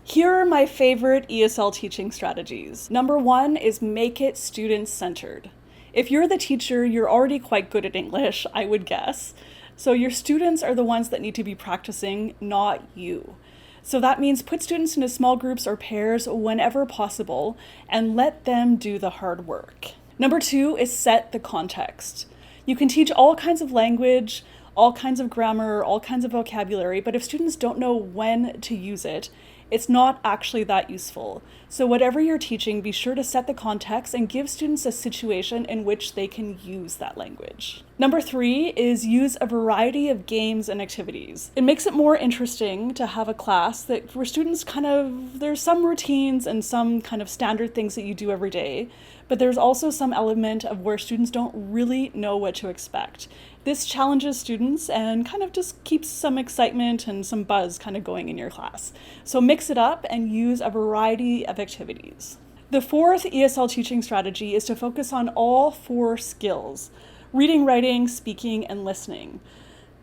Here are my favorite ESL teaching strategies. Number one is make it student-centered. If you're the teacher, you're already quite good at English, I would guess. So your students are the ones that need to be practicing, not you. So that means put students into small groups or pairs whenever possible and let them do the hard work. Number two is set the context. You can teach all kinds of language, all kinds of grammar, all kinds of vocabulary, but if students don't know when to use it, it's not actually that useful. So whatever you're teaching, be sure to set the context and give students a situation in which they can use that language. Number three is use a variety of games and activities. It makes it more interesting to have a class where students there's some routines and some kind of standard things that you do every day, but there's also some element of where students don't really know what to expect. This challenges students and kind of just keeps some excitement and some buzz kind of going in your class. So mix it up and use a variety of activities. The fourth ESL teaching strategy is to focus on all four skills: reading, writing, speaking, and listening.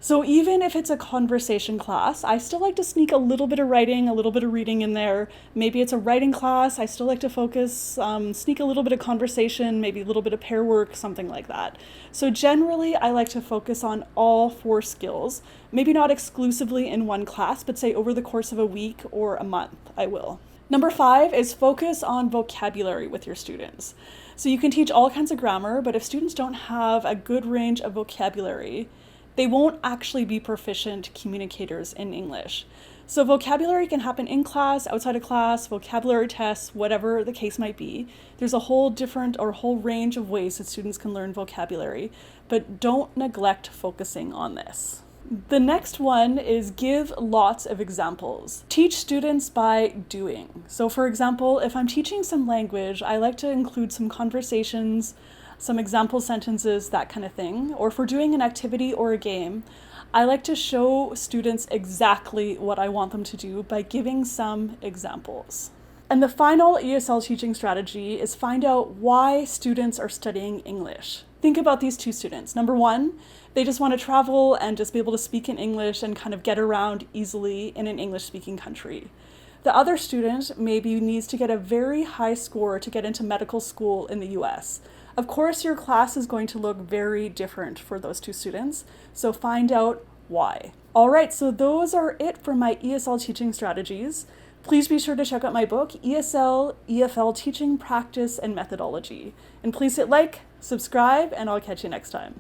So even if it's a conversation class, I still like to sneak a little bit of writing, a little bit of reading in there. Maybe it's a writing class, I still like to focus, sneak a little bit of conversation, maybe a little bit of pair work, something like that. So generally, I like to focus on all four skills, maybe not exclusively in one class, but say over the course of a week or a month, I will. Number five is focus on vocabulary with your students. So you can teach all kinds of grammar, but if students don't have a good range of vocabulary, they won't actually be proficient communicators in English. So vocabulary can happen in class, outside of class, vocabulary tests, whatever the case might be. There's a whole range of ways that students can learn vocabulary, but don't neglect focusing on this. The next one is give lots of examples. Teach students by doing. So for example, if I'm teaching some language, I like to include some conversations, some example sentences, that kind of thing. Or if we're doing an activity or a game, I like to show students exactly what I want them to do by giving some examples. And the final ESL teaching strategy is find out why students are studying English. Think about these two students. Number one, they just want to travel and just be able to speak in English and kind of get around easily in an English-speaking country. The other student maybe needs to get a very high score to get into medical school in the US. Of course, your class is going to look very different for those two students, so find out why. All right, so those are it for my ESL teaching strategies. Please be sure to check out my book, ESL, EFL Teaching Practice and Methodology. And please hit like, subscribe, and I'll catch you next time.